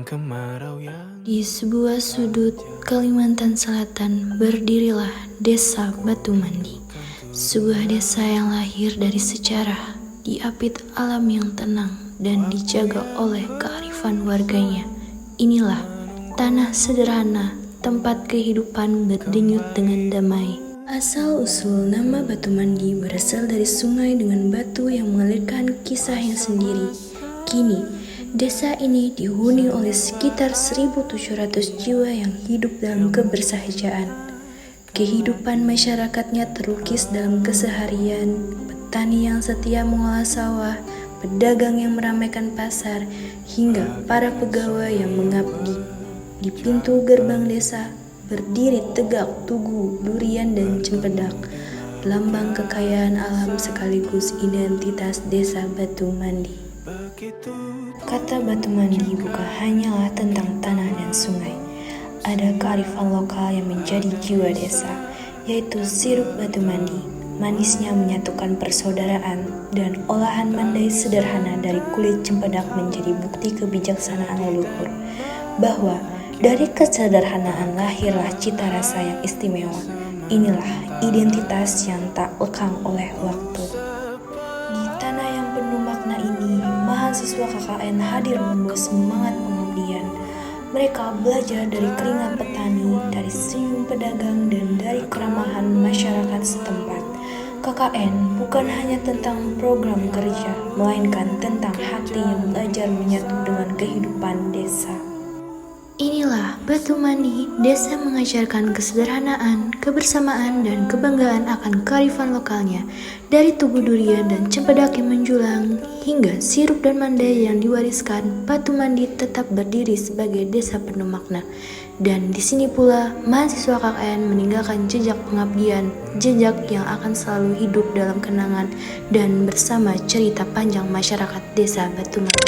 Di sebuah sudut Kalimantan Selatan berdirilah Desa Batu Mandi. Sebuah desa yang lahir dari sejarah, diapit alam yang tenang dan dijaga oleh kearifan warganya. Inilah tanah sederhana, tempat kehidupan berdenyut dengan damai. Asal-usul nama Batu Mandi berasal dari sungai dengan batu yang mengalirkan kisahnya sendiri. Kini, desa ini dihuni oleh sekitar 1.700 jiwa yang hidup dalam kebersahajan. Kehidupan masyarakatnya terlukis dalam keseharian, petani yang setia mengolah sawah, pedagang yang meramaikan pasar, hingga para pegawai yang mengabdi. Di pintu gerbang desa berdiri tegak tugu, durian, dan cempedak, lambang kekayaan alam sekaligus identitas desa Batu Mandi. Kata Batu Mandi bukan hanyalah tentang tanah dan sungai. Ada kearifan lokal yang menjadi jiwa desa, yaitu sirup Batu Mandi. Manisnya menyatukan persaudaraan, dan olahan mandai sederhana dari kulit cempedak menjadi bukti kebijaksanaan leluhur, bahwa dari kesederhanaan lahirlah cita rasa yang istimewa. Inilah identitas yang tak lekang oleh waktu. Di tanah yang penuh makna ini, mahasiswa KKN hadir membawa semangat pengabdian. Mereka belajar dari keringat petani, dari senyum pedagang, dan dari keramahan masyarakat setempat. KKN bukan hanya tentang program kerja, melainkan tentang hati yang belajar menyatu dengan kehidupan desa. Inilah Batu Mandi, desa mengajarkan kesederhanaan, kebersamaan, dan kebanggaan akan kearifan lokalnya. Dari tugu durian dan cempedak yang menjulang, hingga sirup dan mandai yang diwariskan, Batu Mandi tetap berdiri sebagai desa penuh makna. Dan di sini pula, mahasiswa KKN meninggalkan jejak pengabdian, jejak yang akan selalu hidup dalam kenangan dan bersama cerita panjang masyarakat desa Batu Mandi.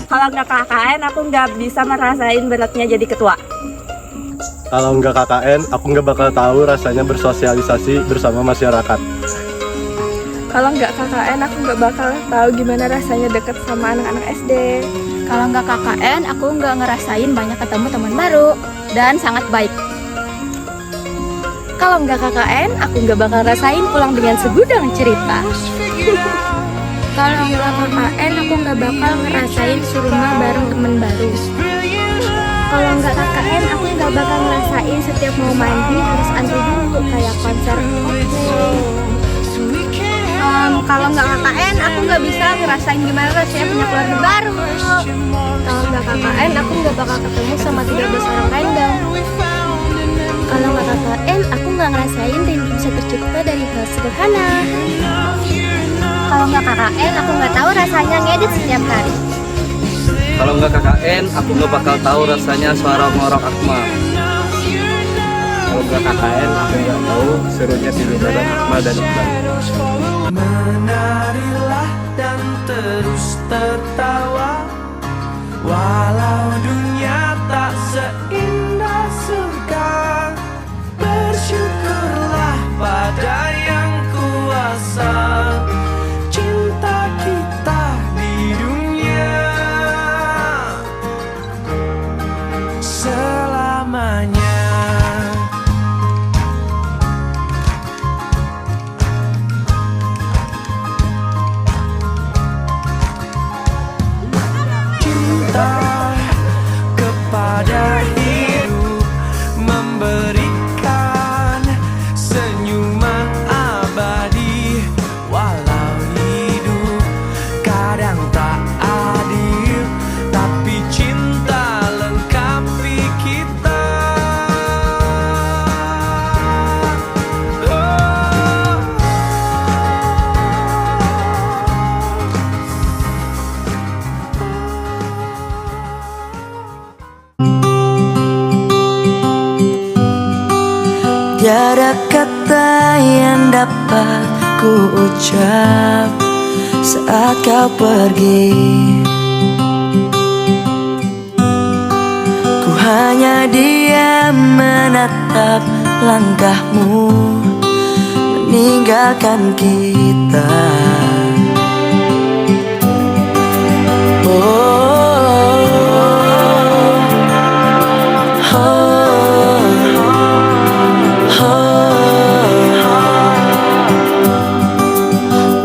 Kalau nggak KKN, aku nggak bisa merasain beratnya jadi ketua. Kalau nggak KKN, aku nggak bakal tahu rasanya bersosialisasi bersama masyarakat. Kalau nggak KKN, aku nggak bakal tahu gimana rasanya deket sama anak-anak SD. Kalau nggak KKN, aku nggak ngerasain banyak ketemu teman baru dan sangat baik. Kalau nggak KKN, aku nggak bakal rasain pulang dengan segudang cerita. Kalau nggak KKN, aku nggak bakal ngerasain suruma bareng temen baru. Kalau nggak KKN, aku nggak bakal ngerasain setiap mau mandi harus antri dulu kayak konser Coldplay. Kalau nggak KKN, aku nggak bisa ngerasain gimana rasanya punya keluarga baru. Kalau nggak KKN, aku nggak bakal ketemu sama 13 orang random. Kalau nggak KKN, aku nggak ngerasain rindu bisa tercipta dari hal sederhana. Kalau nggak KKN, aku nggak tahu rasanya ngedit setiap hari. Kalau nggak KKN, aku nggak bakal tahu rasanya suara ngorok Akmal. Kalau nggak KKN, aku nggak tahu serunya tidur bareng Akmal dan Iqbal. Menarilah dan terus tertawa, walau dunia tak seindah surga. Bersyukurlah pada yang kuasa, cinta kita di dunia selamanya. Cinta kepada hidup, memberikan senyuman abadi. Walau hidup kadang tak adil, tapi cinta lengkapi kita. Tiada kata yang dapat ku ucap saat kau pergi. Ku hanya diam menatap langkahmu meninggalkan kita.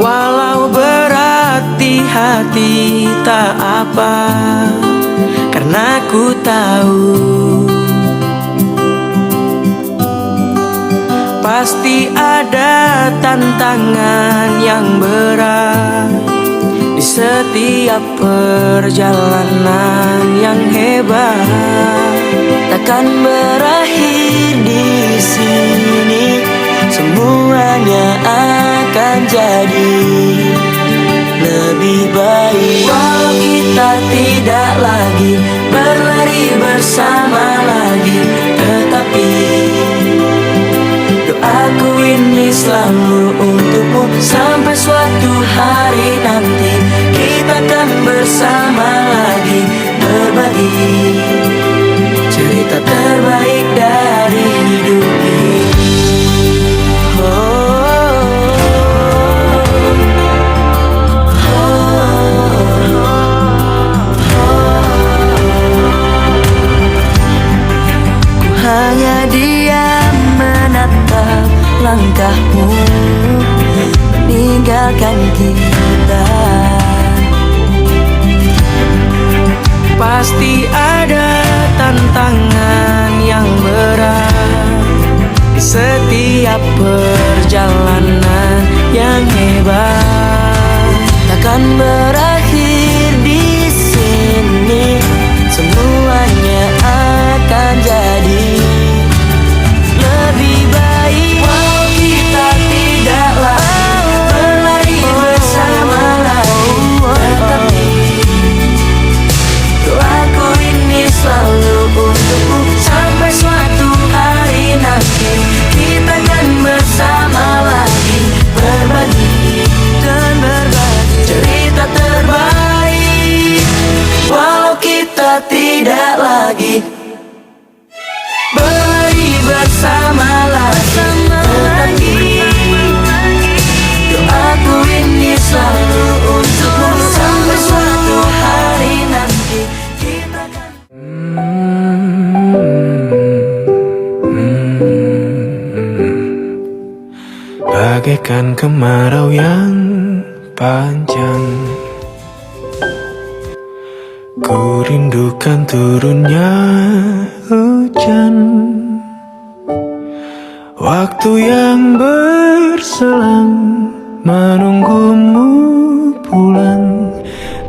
Walau berat di hati tak apa, karena ku tahu pasti ada tantangan yang berat di setiap perjalanan yang hebat. Takkan berakhir di sini, semuanya akan jadi lebih baik. Walau kita tidak lagi berlari bersama lagi, tetapi doaku ini selalu untukmu. Sampai suatu hari nanti kita akan bersama lagi, berbagi cerita terbaik dari hidup ini. Ku hanya diam menatap langkahmu meninggalkan kita. Pasti ada tantangan yang berat di setiap perjalanan yang hebat. Takkan berakhir di sini, semuanya akan jadi lebih baik. Walau kita tidak lagi berlari bersama lagi, tetapi doaku ini selalu untukmu. Sampai suatu hari nanti kita akan bersama lagi, berbagi dan berbagi cerita terbaik. Walau kita tidak lagi berlari bersama lagi, tetapi doaku ini selalu untukmu. Sampai suatu hari nanti kita akan bagaikan kemarau yang panjang, ku rindukan turunnya hujan. Waktu yang berselang menunggumu pulang,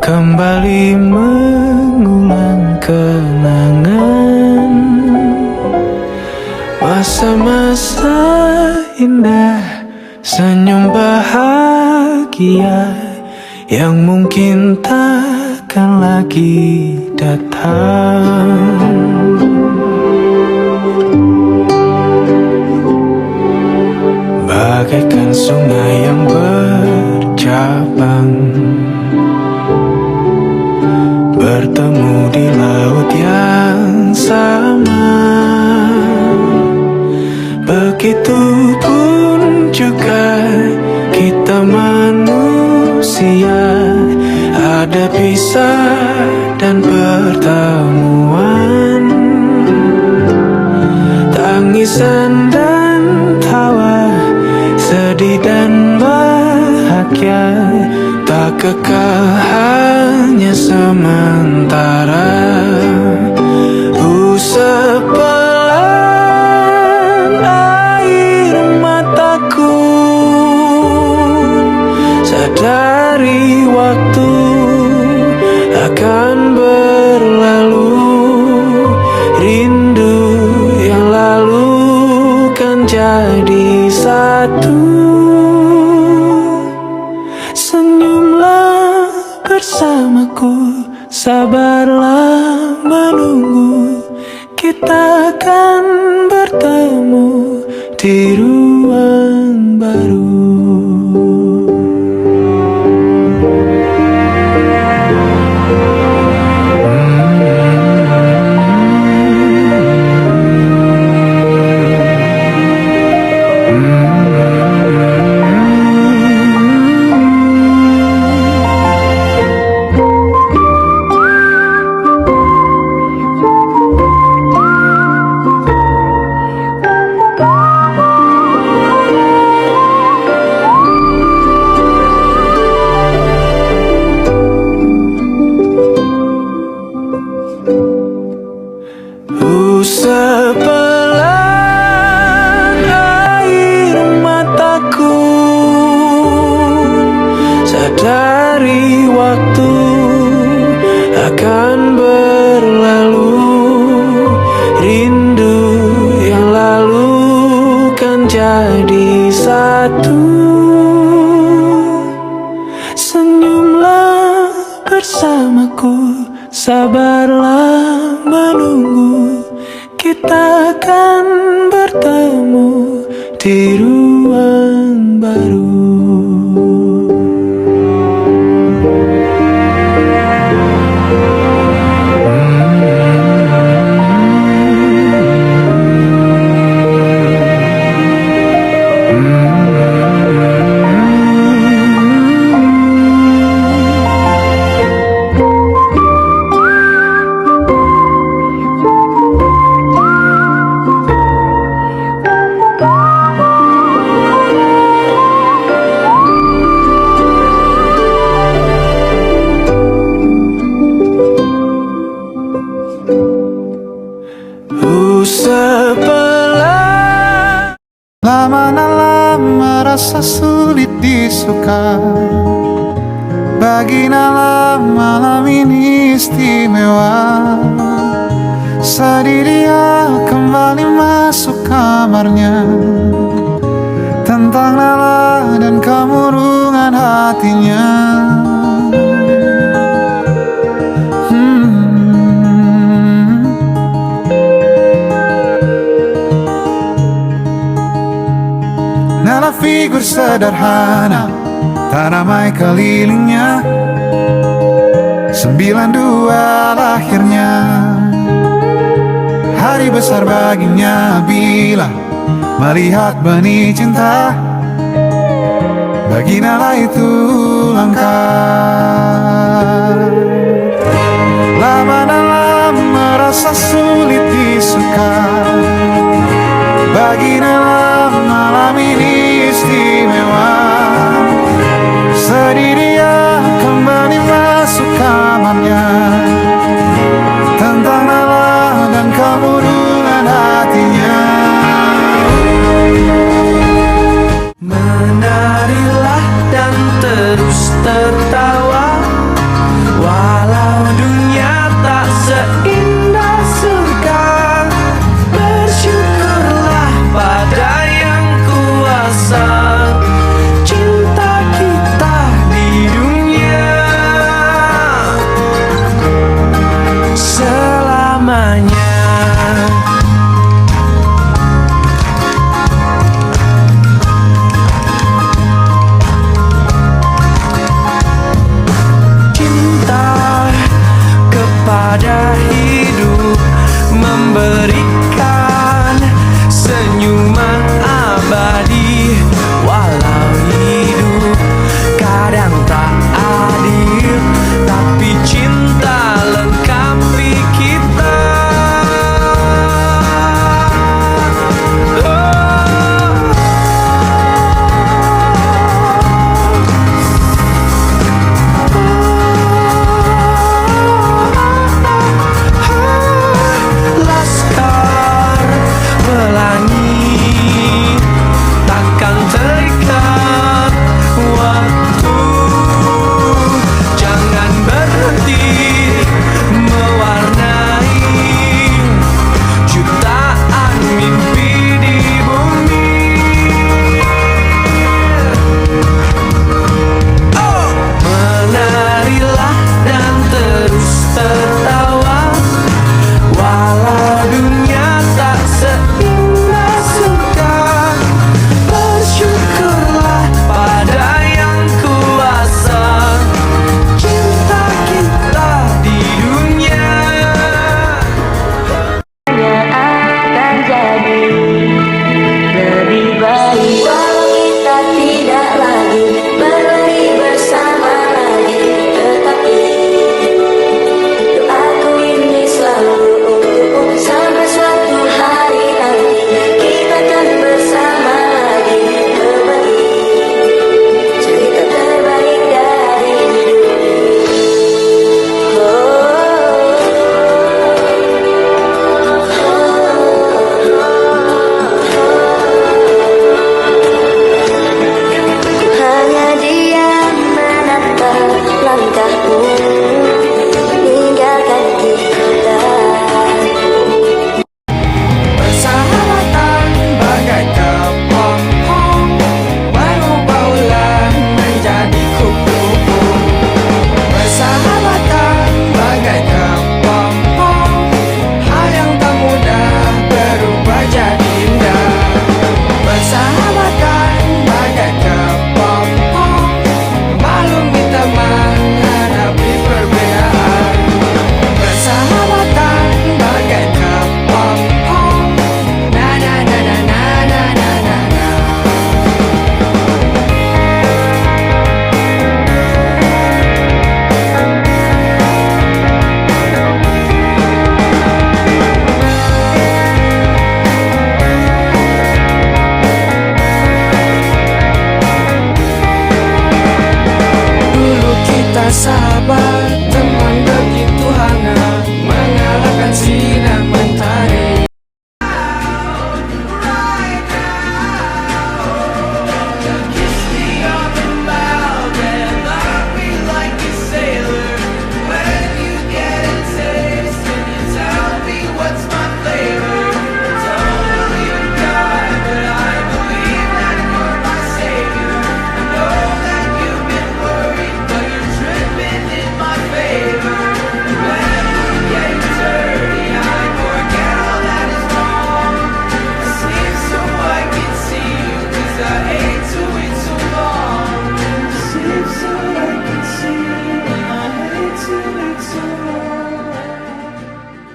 kembali mengulang kenangan masa-masa indah, senyum bahagia yang mungkin takkan lagi datang. Bagaikan sungai yang bercabang, bertemu di laut yang sama. Begitupun juga kita manusia, ada pisah dan pertemuan, tangisan dan tawa, sedih dan bahagia, tak kekal, hanya sementara. Usap pelan air mataku, sadari waktu akan berlalu. Rindu yang lalu kan jadi satu. Senyumlah bersamaku, sabarlah menunggu. Kita akan bertemu di ruang baru. Sebelah air mataku, sadari waktu akan berlalu. Rindu yang lalu kan jadi satu. Senyumlah bersamaku, sabarlah menunggu. Kita akan bertemu di ruang baru. Sebelah lama-lama rasa sulit disuka. Bagi Nala malam ini istimewa. Sedih dia kembali masuk kamarnya. Tentang Nala dan kemurungan hatinya. Nala figur sederhana, tak ramai kelilingnya. 92 lahirnya, hari besar baginya bila melihat benih cinta. Bagi Nala itu langka. Lama Nala merasa sulit disuka. Bagi Nala malam ini istimewa.